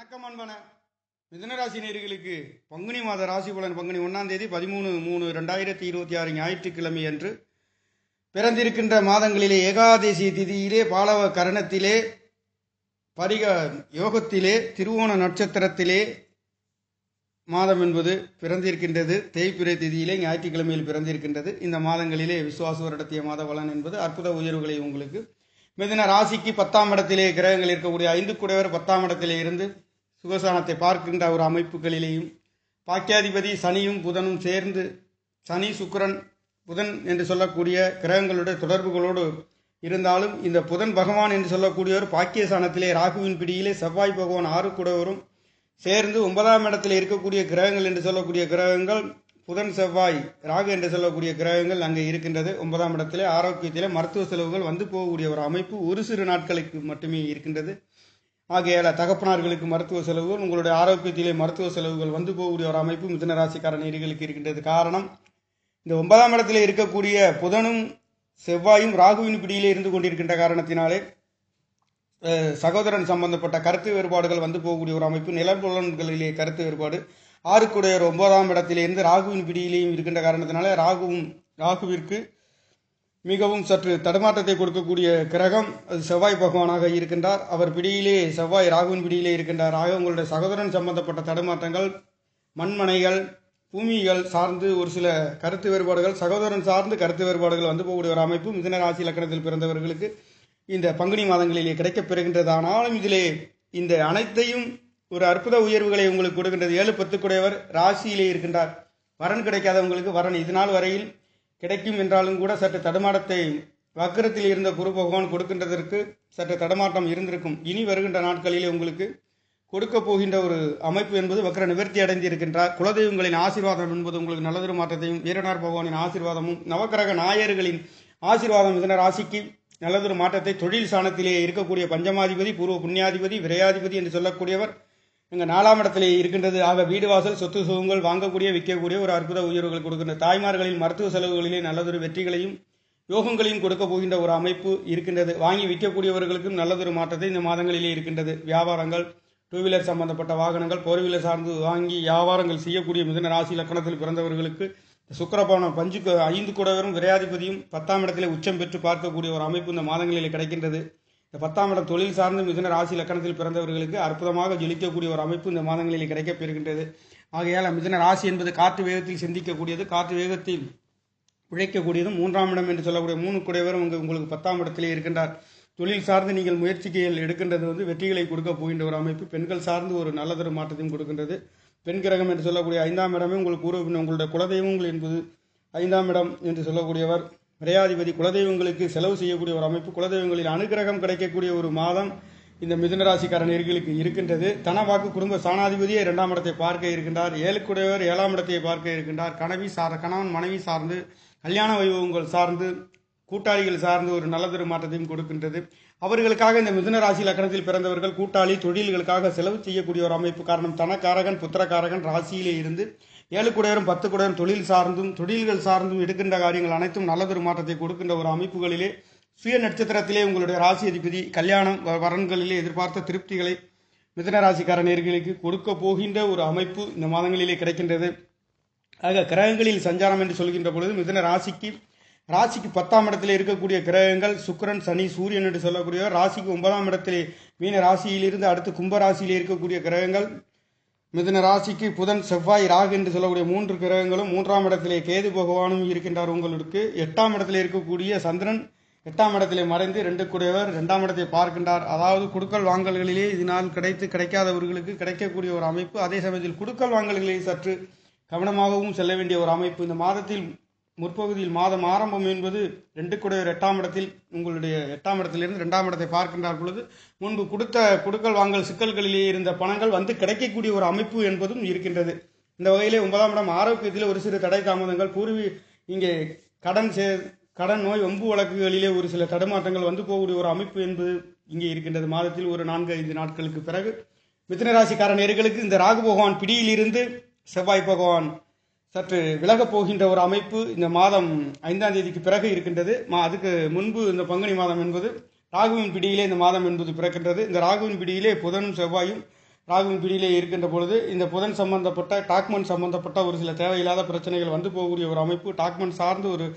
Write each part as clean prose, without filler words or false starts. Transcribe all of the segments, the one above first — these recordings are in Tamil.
வணக்கம் அன்பான மிதுனராசி நேயர்களுக்கு பங்குனி மாத ராசி பலன் பங்குனி 1ஆம் தேதி 13/3/2026 ஞாயிற்றுக்கிழமை அன்று பிறந்திருக்கின்ற மாதங்களிலே ஏகாதசி திதியிலே பாலவ கரணத்திலே பரிக யோகத்திலே திருவோண நட்சத்திரத்திலே மாதம் என்பது பிறந்திருக்கின்றது. தேய்பிறை திதியிலே ஞாயிற்றுக்கிழமையில் பிறந்திருக்கின்றது. இந்த மாதங்களிலே விசுவாச வருடத்திய மாத பலன் என்பது அற்புத உயர்வுகளை உங்களுக்கு மிதுன ராசிக்கு 10ஆம் இடத்திலே கிரகங்கள் இருக்கக்கூடிய 5 குடைவர் 10ஆம் இடத்திலே இருந்து சுகசானத்தை பார்க்கின்ற ஒரு அமைப்புகளிலேயும் பாக்கியாதிபதி சனியும் புதனும் சேர்ந்து சனி சுக்கிரன் புதன் என்று சொல்லக்கூடிய கிரகங்களுடைய தொடர்புகளோடு இருந்தாலும் இந்த புதன் பகவான் என்று சொல்லக்கூடியவர் பாக்கியஸ்தானத்திலே ராகுவின் பிடியிலே செவ்வாய் பகவான் 6 குடைவரும் சேர்ந்து 9ஆம் இடத்தில் இருக்கக்கூடிய கிரகங்கள் என்று சொல்லக்கூடிய கிரகங்கள் புதன் செவ்வாய் ராகு என்று சொல்லக்கூடிய கிரகங்கள் அங்கே இருக்கின்றது. 9ஆம் இடத்திலே ஆரோக்கியத்திலே மருத்துவ செலவுகள் வந்து போகக்கூடிய ஒரு அமைப்பு ஒரு சிறு நாட்களுக்கு மட்டுமே இருக்கின்றது. ஆகையால தகப்பனார்களுக்கு மருத்துவ செலவுகள், உங்களுடைய ஆரோக்கியத்திலே மருத்துவ செலவுகள் வந்து போகக்கூடிய ஒரு அமைப்பு மிதுன ராசிக்கார நேயர்களுக்கு இருக்கின்றது. காரணம், இந்த 9ஆம் இடத்திலே இருக்கக்கூடிய புதனும் செவ்வாயும் ராகுவின் பிடியிலே இருந்து கொண்டிருக்கின்ற காரணத்தினாலே சகோதரன் சம்பந்தப்பட்ட கருத்து வேறுபாடுகள் வந்து போகக்கூடிய ஒரு அமைப்பு, நிலப்புலன்களிலே கருத்து வேறுபாடு, 6 குடையர் 9ஆம் இடத்திலிருந்து ராகுவின் பிடியிலேயும் இருக்கின்ற காரணத்தினால ராகுவிற்கு மிகவும் சற்று தடுமாற்றத்தை கொடுக்கக்கூடிய கிரகம் அது செவ்வாய் பகவானாக இருக்கின்றார். அவர் பிடியிலே செவ்வாய் ராகுவின் பிடியிலே இருக்கின்றார். ஆக உங்களுடைய சகோதரன் சம்பந்தப்பட்ட தடுமாற்றங்கள், மண்மனைகள், பூமிகள் சார்ந்து ஒரு சில கருத்து வேறுபாடுகள், சகோதரன் சார்ந்து கருத்து வேறுபாடுகள் வந்து போகக்கூடிய ஒரு அமைப்பு மிதுன ராசி லக்னத்தில் பிறந்தவர்களுக்கு இந்த பங்குனி மாதங்களிலே கிடைக்கப் பெறுகின்றது. ஆனாலும் இதிலே இந்த அனைத்தையும் ஒரு அற்புத உயர்வுகளை உங்களுக்கு கொடுக்கின்றது. 7 10 குடையவர் ராசியிலே இருக்கின்றார். வரன் கிடைக்காதவங்களுக்கு வரன் இதுநாள் வரையில் கிடைக்கும் என்றாலும் கூட சற்று தடுமாற்றத்தை வக்கரத்தில் இருந்த குரு பகவான் கொடுக்கின்றதற்கு சற்று தடுமாற்றம் இருந்திருக்கும். இனி வருகின்ற நாட்களிலே உங்களுக்கு கொடுக்க போகின்ற ஒரு அமைப்பு என்பது வக்கர நிவர்த்தி அடைந்து இருக்கின்றார். குலதெய்வங்களின் ஆசீர்வாதம் என்பது உங்களுக்கு நல்லதொரு மாற்றத்தையும், வீரனார் பகவானின் ஆசீர்வாதமும், நவக்கிரக நாயர்களின் ஆசீர்வாதம் மிதுன ராசிக்கு நல்லதொரு மாற்றத்தை, தொழில் சாணத்திலே இருக்கக்கூடிய பஞ்சமாதிபதி பூர்வ புண்ணியாதிபதி விரையாதிபதி என்று சொல்லக்கூடியவர் எங்கள் 4ஆம் இடத்திலே இருக்கின்றது. ஆக வீடு வாசல் சொத்து சுகங்கள் வாங்கக்கூடிய விற்கக்கூடிய ஒரு அற்புத உயர்வுகள் கொடுக்கின்ற தாய்மார்களின் மருத்துவ செலவுகளிலே நல்லதொரு வெற்றிகளையும் யோகங்களையும் கொடுக்க போகின்ற ஒரு அமைப்பு இருக்கின்றது. வாங்கி விற்கக்கூடியவர்களுக்கும் நல்லதொரு மாற்றத்தை இந்த மாதங்களிலே இருக்கின்றது. வியாபாரங்கள், 2 வீலர் சம்பந்தப்பட்ட வாகனங்கள், 4 வீலர் சார்ந்து வாங்கி வியாபாரங்கள் செய்யக்கூடிய மிதுன ராசி லக்கணத்தில் பிறந்தவர்களுக்கு சுக்கிரபவனம் 5 குடைவரும் விரையாதிபதியும் 10ஆம் இடத்திலே உச்சம் பெற்று பார்க்கக்கூடிய ஒரு அமைப்பு இந்த மாதங்களிலே கிடைக்கின்றது. இந்த 10ஆம் இடம் தொழில் சார்ந்து மிதுன ராசி லக்கணத்தில் பிறந்தவர்களுக்கு அற்புதமாக ஜொலிக்கக்கூடிய ஒரு அமைப்பு இந்த மாதங்களிலே கிடைக்கப் பெறுகின்றது. ஆகையால் மிதுன ராசி என்பது காற்று வேகத்தில் சிந்திக்கக்கூடியது, காற்று வேகத்தில் உழைக்கக்கூடியதும் 3ஆம் இடம் என்று சொல்லக்கூடிய 3 குடைவரும் உங்களுக்கு 10ஆம் இடத்திலே இருக்கின்றார். தொழில் சார்ந்து நீங்கள் முயற்சிகள் எடுக்கின்றது வெற்றிகளை கொடுக்க போகின்ற ஒரு அமைப்பு, பெண்கள் சார்ந்து ஒரு நல்லதொரு மாற்றத்தையும் கொடுக்கின்றது. பெண் கிரகம் என்று சொல்லக்கூடிய 5ஆம் இடமே உங்களுக்கு உங்களுடைய குலதெய்வங்கள் என்பது 5ஆம் இடம் என்று சொல்லக்கூடியவர் விரையாதிபதி. குலதெய்வங்களுக்கு செலவு செய்யக்கூடிய ஒரு அமைப்பு, குலதெய்வங்களில் அனுகிரகம் கிடைக்கக்கூடிய ஒரு மாதம் இந்த மிதுன ராசிக்கார நேயர்களுக்கு இருக்கின்றது. தனவாக்கு குடும்ப சாணாதிபதியை 2ஆம் இடத்தை பார்க்க இருக்கின்றார். 7 குடையவர் 7ஆம் இடத்தை பார்க்க இருக்கின்றார். கணவன் மனைவி சார்ந்து, கல்யாண வைபவங்கள் சார்ந்து, கூட்டாளிகள் சார்ந்து ஒரு நல்லதொரு மாற்றத்தையும் கொடுக்கின்றது. அவர்களுக்காக இந்த மிதுன ராசி லக்கணத்தில் பிறந்தவர்கள் கூட்டாளி தொழில்களுக்காக செலவு செய்யக்கூடிய ஒரு அமைப்பு. காரணம், தனக்காரகன் புத்திரக்காரகன் ராசியிலே இருந்து 7 குடையரும் 10 குடையரும் தொழில்கள் சார்ந்தும் எடுக்கின்ற காரியங்கள் அனைத்தும் நல்லதொரு மாற்றத்தை கொடுக்கின்ற ஒரு அமைப்புகளிலே சுய நட்சத்திரத்திலே உங்களுடைய ராசி அதிபதி கல்யாணம் வரன்களிலே எதிர்பார்த்த திருப்திகளை மிதுன ராசிக்கார நேயர்களுக்கு கொடுக்க போகின்ற ஒரு அமைப்பு இந்த மாதங்களிலே கிடைக்கின்றது. ஆக கிரகங்களில் சஞ்சாரம் என்று சொல்கின்ற பொழுது மிதுன ராசிக்கு 10ஆம் இடத்திலே இருக்கக்கூடிய கிரகங்கள் சுக்கிரன் சனி சூரியன் என்று சொல்லக்கூடிய ராசிக்கு 9ஆம் இடத்திலே மீன ராசியிலிருந்து அடுத்து கும்ப ராசியிலே இருக்கக்கூடிய கிரகங்கள் மிதுன ராசிக்கு புதன் செவ்வாய் ராகு என்று சொல்லக்கூடிய 3 கிரகங்களும் 3ஆம் இடத்திலே கேது பகவானும் இருக்கின்றார். உங்களுக்கு 8ஆம் இடத்திலே இருக்கக்கூடிய சந்திரன் 8ஆம் இடத்திலே மறைந்து 2 குடையவர் 2ஆம் இடத்தை பார்க்கின்றார். அதாவது குடுக்கல் வாங்கல்களிலே இதனால் கிடைக்காதவர்களுக்கு கிடைக்கக்கூடிய ஒரு அமைப்பு. அதே சமயத்தில் குடுக்கல் வாங்கல்களில் சற்று கவனமாகவும் செல்ல வேண்டிய ஒரு அமைப்பு. இந்த மாதத்தில் முற்பகுதியில் மாதம் ஆரம்பம் என்பது 2 குடையவர் 8ஆம் இடத்தில் உங்களுடைய 8ஆம் இடத்திலிருந்து 2ஆம் இடத்தை பார்க்கின்றார் பொழுது முன்பு கொடுத்த குடுக்கல் வாங்கல் சிக்கல்களிலே இருந்த பணங்கள் வந்து கிடைக்கக்கூடிய ஒரு அமைப்பு என்பதும் இருக்கின்றது. இந்த வகையிலே 9ஆம் இடம் ஆரோக்கியத்தில் ஒரு சிறு தடை தாமதங்கள், இங்கே கடன் நோய் வம்பு வழக்குகளிலே ஒரு சில தடுமாற்றங்கள் வந்து போகக்கூடிய ஒரு அமைப்பு என்பது இங்கே இருக்கின்றது. மாதத்தில் ஒரு 4-5 நாட்களுக்கு பிறகு மிதுன ராசிக்கார நேயர்களுக்கு இந்த ராகு பகவான் பிடியிலிருந்து செவ்வாய் பகவான் சற்று விலகப் போகின்ற ஒரு அமைப்பு இந்த மாதம் 5ஆம் தேதிக்கு பிறகு இருக்கின்றது. அதுக்கு முன்பு இந்த பங்குனி மாதம் என்பது ராகுவின் பிடியிலே இந்த மாதம் என்பது பிறக்கின்றது. இந்த ராகுவின் பிடியிலே புதனும் செவ்வாயும் ராகுவின் பிடியிலே இருக்கின்ற பொழுது இந்த புதன் சம்பந்தப்பட்ட டாக்குமெண்ட் சம்பந்தப்பட்ட ஒரு சில தேவையில்லாத பிரச்சனைகள் வந்து போகக்கூடிய ஒரு அமைப்பு, டாக்குமெண்ட் சார்ந்து ஒரு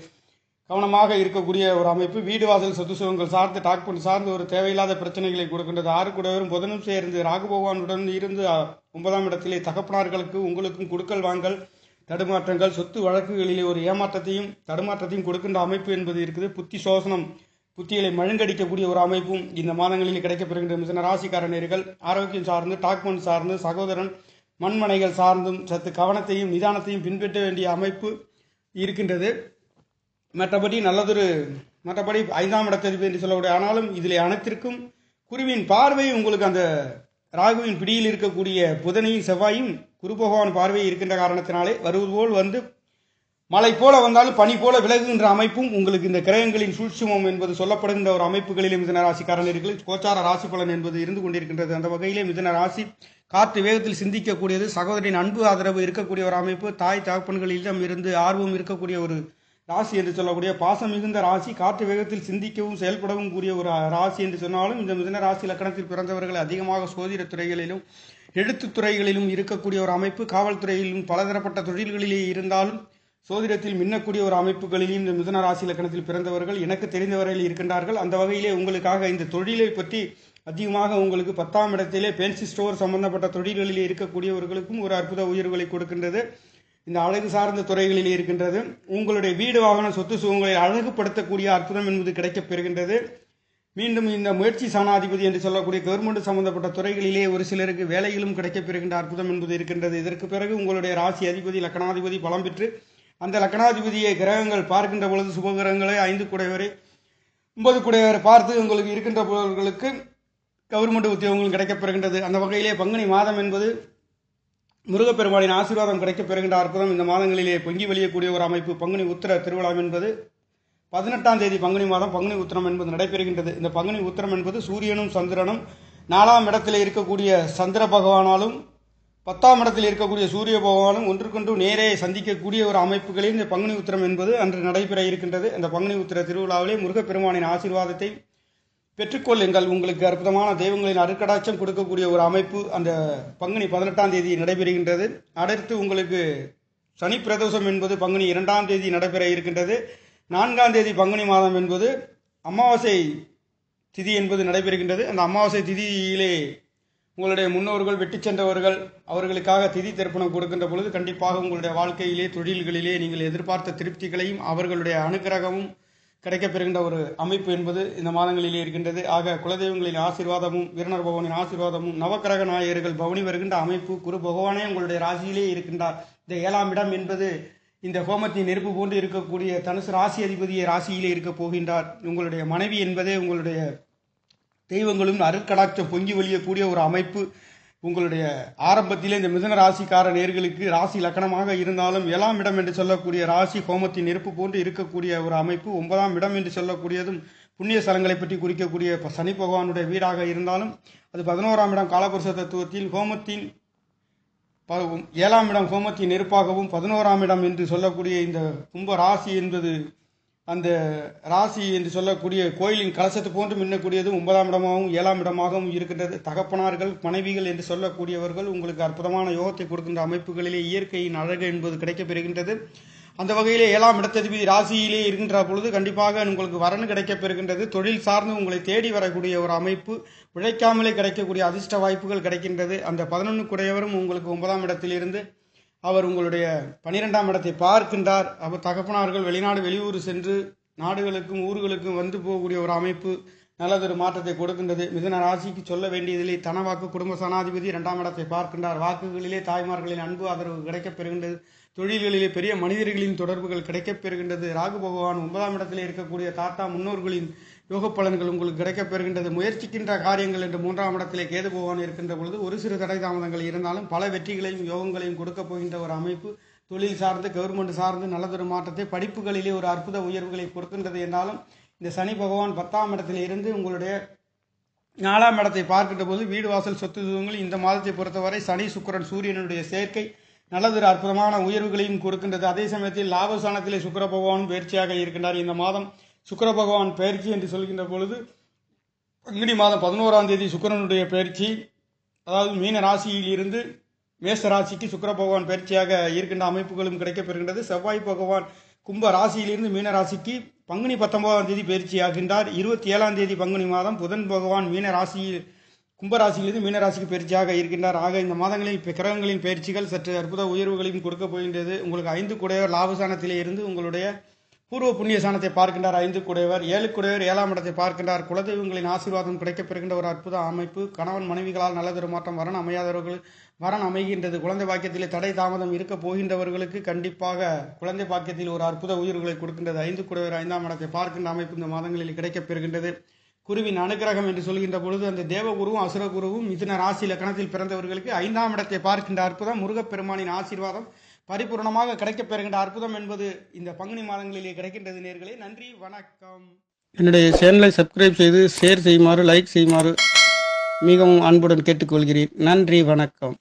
கவனமாக இருக்கக்கூடிய ஒரு அமைப்பு, வீடு வாசல் சொத்து சுகங்கள் சார்ந்து டாக்குமெண்ட் சார்ந்து ஒரு தேவையில்லாத பிரச்சனைகளை கொடுக்கின்றது. 6 கூடவரும் புதனும் சேர்ந்து ராகு பகவானுடன் இருந்து 9ஆம் இடத்திலே தகப்பனார்களுக்கு உங்களுக்கும் கொடுக்கல் வாங்கல் தடுமாற்றங்கள், சொத்து வழக்குகளிலே ஒரு ஏமாற்றத்தையும் தடுமாற்றத்தையும் கொடுக்கின்ற அமைப்பு என்பது இருக்குது. புத்தி சோசனம், புத்திகளை மழுங்கடிக்கக்கூடிய ஒரு அமைப்பும் இந்த மாதங்களில் கிடைக்கப்பெறுகின்ற மிதுன ராசிக்காரர்கள் ஆரோக்கியம் சார்ந்து டாக்குமெண்ட் சார்ந்து சகோதரன் மண்மனைகள் சார்ந்தும் சற்று கவனத்தையும் நிதானத்தையும் பின்பற்ற வேண்டிய அமைப்பு இருக்கின்றது. மற்றபடி 5ஆம் இடத்ததிபதி என்று சொல்லக்கூடிய, ஆனாலும் இதில் அனைத்திற்கும் குருவின் பார்வை உங்களுக்கு அந்த ராகுவின் பிடியில் இருக்கக்கூடிய புதனையும் செவ்வாயும் குரு பகவான் பார்வை இருக்கின்ற காரணத்தினாலே வருவது போல் வந்து மழை போல வந்தாலும் பனி போல விலகுகின்ற அமைப்பும் உங்களுக்கு இந்த கிரகங்களின் சூட்சுமம் என்பது சொல்லப்படுகின்ற ஒரு அமைப்புகளிலே மிதுன ராசிக்காரர்கள் கோச்சார ராசி பலன் என்பது இருந்து கொண்டிருக்கின்றது. அந்த வகையிலே மிதுன ராசி காற்று வேகத்தில் சிந்திக்கக்கூடியது, சகோதரின் அன்பு ஆதரவு இருக்கக்கூடிய ஒரு அமைப்பு, தாய் தகப்பன்களிடம் இருந்து ஆர்வம் இருக்கக்கூடிய ஒரு ராசி என்று சொல்லக்கூடிய பாசம் மிகுந்த ராசி, காற்று வேகத்தில் சிந்திக்கவும் செயல்படவும் கூடிய ஒரு ராசி என்று சொன்னாலும் இந்த மிதுன ராசி லக்கணத்தில் பிறந்தவர்கள் அதிகமாக சோதிட துறைகளிலும் எழுத்துத் துறைகளிலும் இருக்கக்கூடிய ஒரு அமைப்பு, காவல்துறையிலும் பலதரப்பட்ட தொழில்களிலே இருந்தாலும் சோதிடத்தில் மின்னக்கூடிய ஒரு அமைப்புகளிலும் இந்த மிதுன ராசி லக்கணத்தில் பிறந்தவர்கள் எனக்கு தெரிந்தவரையில் இருக்கின்றார்கள். அந்த வகையிலே உங்களுக்காக இந்த தொழிலை பற்றி அதிகமாக உங்களுக்கு 10ஆம் இடத்திலே பேன்சி ஸ்டோர் சம்பந்தப்பட்ட தொழில்களிலே இருக்கக்கூடியவர்களுக்கும் ஒரு அற்புத உயர்வுகளை கொடுக்கின்றது. இந்த அழகு சார்ந்த துறைகளிலே இருக்கின்றது. உங்களுடைய வீடு வாகன சொத்து சுகங்களை அழகுபடுத்தக்கூடிய அற்புதம் என்பது கிடைக்கப் பெறுகின்றது. மீண்டும் இந்த முயற்சி சாணாதிபதி என்று சொல்லக்கூடிய கவர்மெண்ட் சம்பந்தப்பட்ட துறைகளிலே ஒரு சிலருக்கு வேலைகளும் கிடைக்கப் பெறுகின்ற அற்புதம் என்பது இருக்கின்றது. இதற்கு பிறகு உங்களுடைய ராசி அதிபதி லக்கணாதிபதி பலம் பெற்று அந்த லக்கணாதிபதியை கிரகங்கள் பார்க்கின்ற பொழுது சுபகிரகங்களை 5 குடையவரை 9 குடையவரை பார்த்து உங்களுக்கு இருக்கின்ற பொருள்களுக்கு கவர்மெண்ட் உத்தியோகங்களும் கிடைக்கப் பெறுகின்றது. அந்த வகையிலே பங்குனி மாதம் என்பது முருகப்பெருமானின் ஆசீர்வாதம் கிடைக்கப் பெறுகின்ற அற்புதம் இந்த மாதங்களிலே பொங்கி வழியக்கூடிய ஒரு அமைப்பு. பங்குனி உத்திர திருவிழா என்பது 18ஆம் தேதி பங்குனி மாதம் பங்குனி உத்திரம் என்பது நடைபெறுகின்றது. இந்த பங்குனி உத்திரம் என்பது சூரியனும் சந்திரனும் 4ஆம் இடத்தில் இருக்கக்கூடிய சந்திர பகவானாலும் 10ஆம் இடத்தில் இருக்கக்கூடிய சூரிய பகவானும் ஒன்றுக்கொன்று நேரே சந்திக்கக்கூடிய ஒரு அமைப்புகளில் இந்த பங்குனி உத்திரம் என்பது அன்று நடைபெற இருக்கின்றது. இந்த பங்குனி உத்திர திருவிழாவிலே முருகப்பெருமானின் ஆசீர்வாதத்தை பெற்றுக்கொள்ளுங்கள். உங்களுக்கு அற்புதமான தெய்வங்களின் அருட்கடாட்சம் கொடுக்கக்கூடிய ஒரு அமைப்பு அந்த பங்குனி 18ஆம் தேதி நடைபெறுகின்றது. அடுத்து உங்களுக்கு சனி பிரதோஷம் என்பது பங்குனி 2ஆம் தேதி நடைபெற இருக்கின்றது. 4ஆம் தேதி பங்குனி மாதம் என்பது அமாவாசை திதி என்பது நடைபெறுகின்றது. அந்த அமாவாசை திதியிலே உங்களுடைய முன்னோர்கள் வெட்டி சென்றவர்கள் அவர்களுக்காக திதி தர்ப்பணம் கொடுக்கின்ற பொழுது கண்டிப்பாக உங்களுடைய வாழ்க்கையிலே தொழில்களிலே நீங்கள் எதிர்பார்த்த திருப்திகளையும் அவர்களுடைய அனுகிரகமும் கிடைக்கப்பெறுகின்ற ஒரு அமைப்பு என்பது இந்த மாதங்களிலே இருக்கின்றது. ஆக குலதெய்வங்களின் ஆசீர்வாதமும் வீரனர் பகவானின் ஆசீர்வாதமும் நவக்கிரக நாயகர்கள் பவனி வருகின்ற அமைப்பு, குரு பகவானே உங்களுடைய ராசியிலே இருக்கின்றார். இந்த 7ஆம் இடம் என்பது இந்த ஹோமத்தின் நெருப்பு போன்று இருக்கக்கூடிய தனுசு ராசி அதிபதியை ராசியிலே இருக்க போகின்றார். உங்களுடைய மனைவி என்பதே உங்களுடைய தெய்வங்களும் அருட்கடாட்சம் பொங்கி வழியக்கூடிய ஒரு அமைப்பு. உங்களுடைய ஆரம்பத்திலே இந்த மிதுன ராசிக்கார நேர்களுக்கு ராசி லக்கணமாக இருந்தாலும் 7ஆம் இடம் என்று சொல்லக்கூடிய ராசி ஹோமத்தின் நெருப்பு போன்று இருக்கக்கூடிய ஒரு அமைப்பு. 9ஆம் இடம் என்று சொல்லக்கூடியதும் புண்ணிய ஸ்தலங்களை பற்றி குறிக்கக்கூடிய சனி பகவானுடைய வீடாக இருந்தாலும் அது 11ஆம் இடம் காலபுருஷ தத்துவத்தில் ஹோமத்தின் 7ஆம் இடம் ஹோமத்தின் நெருப்பாகவும் 11ஆம் இடம் என்று சொல்லக்கூடிய இந்த கும்ப ராசி என்பது அந்த ராசி என்று சொல்லக்கூடிய கோயிலின் கலசத்து போன்று மின்னக்கூடியது 9ஆம் இடமாகவும் 7ஆம் இடமாகவும் இருக்கின்றது. தகப்பனார்கள் மனைவிகள் என்று சொல்லக்கூடியவர்கள் உங்களுக்கு அற்புதமான யோகத்தை கொடுக்கின்ற அமைப்புகளிலே இயற்கையின் அழகு என்பது கிடைக்கப் பெறுகின்றது. அந்த வகையிலே 7ஆம் இடத்ததிபதி ராசியிலே இருக்கின்ற பொழுது கண்டிப்பாக உங்களுக்கு வரன் கிடைக்கப் பெறுகின்றது. தொழில் சார்ந்து உங்களை தேடி வரக்கூடிய ஒரு அமைப்பு, உழைக்காமலே கிடைக்கக்கூடிய அதிர்ஷ்ட வாய்ப்புகள் கிடைக்கின்றது. அந்த 11 குடையவரும் உங்களுக்கு 9ஆம் இடத்திலிருந்து அவர் உங்களுடைய 12ஆம் இடத்தை பார்க்கின்றார். அவர் தகப்பனார்கள் வெளிநாடு வெளியூர் சென்று நாடுகளுக்கும் ஊர்களுக்கும் வந்து போகக்கூடிய ஒரு அமைப்பு நல்லதொரு மாற்றத்தை கொடுக்கின்றது. மிதுன ராசிக்கு சொல்ல வேண்டியதிலே தனவாக்கு குடும்ப சனாதிபதி 2ஆம் இடத்தை பார்க்கின்றார். வாக்குகளிலே தாய்மார்களின் அன்பு ஆதரவு கிடைக்கப் பெறுகின்றது. தொழில்களிலே பெரிய மனிதர்களின் தொடர்புகள் கிடைக்கப் பெறுகின்றது. ராகு பகவான் 9ஆம் இடத்திலே இருக்கக்கூடிய தாத்தா முன்னோர்களின் யோக பலன்கள் உங்களுக்கு கிடைக்கப் பெறுகின்றது. முயற்சிக்கின்ற காரியங்கள் என்று 3ஆம் இடத்திலே கேது பகவான் இருக்கின்ற பொழுது ஒரு சிறு தடை தாமதங்கள் இருந்தாலும் பல வெற்றிகளையும் யோகங்களையும் கொடுக்க போகின்ற ஒரு அமைப்பு. தொழில் சார்ந்து கவர்மெண்ட் சார்ந்து நல்லதொரு மாற்றத்தை, படிப்புகளிலே ஒரு அற்புத உயர்வுகளை கொடுக்கின்றது. என்றாலும் இந்த சனி பகவான் 10ஆம் இடத்திலே இருந்து உங்களுடைய 4ஆம் இடத்தை பார்க்கின்ற போது வீடு வாசல் சொத்து சுகங்கள் இந்த மாதத்தை பொறுத்தவரை சனி சுக்கிரன் சூரியனுடைய சேர்க்கை நல்லதொரு அற்புதமான உயர்வுகளையும் கொடுக்கின்றது. அதே சமயத்தில் லாபஸ்தானத்திலே சுக்கிர பகவானும் பயிற்சியாக இருக்கின்றார். இந்த மாதம் சுக்கிர பகவான் பயிற்சி என்று சொல்கின்ற பொழுது பங்குனி மாதம் 11ஆம் தேதி சுக்கிரனுடைய பயிற்சி, அதாவது மீன ராசியில் இருந்து மேஷ ராசிக்கு சுக்கிர பகவான் பயிற்சியாக இருக்கின்ற அமைப்புகளும் கிடைக்கப்பெறுகின்றது. செவ்வாய் பகவான் கும்ப ராசியிலிருந்து மீன ராசிக்கு பங்குனி 19ஆம் தேதி பயிற்சியாகின்றார். 27ஆம் தேதி பங்குனி மாதம் புதன் பகவான் மீன ராசியில் கும்பராசியிலிருந்து மீனராசிக்கு பயிற்சியாக இருக்கின்றார். ஆக இந்த மாதங்களில் கிரகங்களின் பயிற்சிகள் சற்று அற்புத உயர்வுகளையும் கொடுக்க போகின்றது. உங்களுக்கு 5 குடையவர் லாபசானத்திலே இருந்து உங்களுடைய பூர்வ புண்ணிய சாணத்தை பார்க்கின்றார். 5 குடையவர் 7 குடையவர் 7ஆம் இடத்தை பார்க்கின்றார். குலதெய்வங்களின் ஆசீர்வாதம் கிடைக்கப்பெறுகின்ற ஒரு அற்புத அமைப்பு. கணவன் மனைவிகளால் நல்லதொரு மாற்றம், வரன் அமையாதவர்கள் வரன் அமைகின்றது. குழந்தை பாக்கியத்திலே தடை தாமதம் இருக்க போகின்றவர்களுக்கு கண்டிப்பாக குழந்தை பாக்கியத்தில் ஒரு அற்புத உயிர்வுகளை கொடுக்கின்றது. 5 குடையவர் 5ஆம் இடத்தை பார்க்கின்ற அமைப்பு இந்த மாதங்களில் கிடைக்கப்பெறுகின்றது. குருவின் அனுகிரகம் என்று சொல்கின்ற பொழுது அந்த தேவகுருவும் அசுரகுருவும் மிதுன ராசி லக்னத்தில் பிறந்தவர்களுக்கு 5ஆம் இடத்தை பார்க்கின்ற அற்புதம், முருகப்பெருமானின் ஆசீர்வாதம் பரிபூர்ணமாக கிடைக்கப் பெறுகின்ற அற்புதம் என்பது இந்த பங்குனி மாதங்களிலே கிடைக்கின்றது. நேர்களே, நன்றி, வணக்கம். என்னுடைய சேனலை சப்ஸ்கிரைப் செய்து ஷேர் செய்யுமாறு, லைக் செய்யுமாறு மிகவும் அன்புடன் கேட்டுக்கொள்கிறேன். நன்றி, வணக்கம்.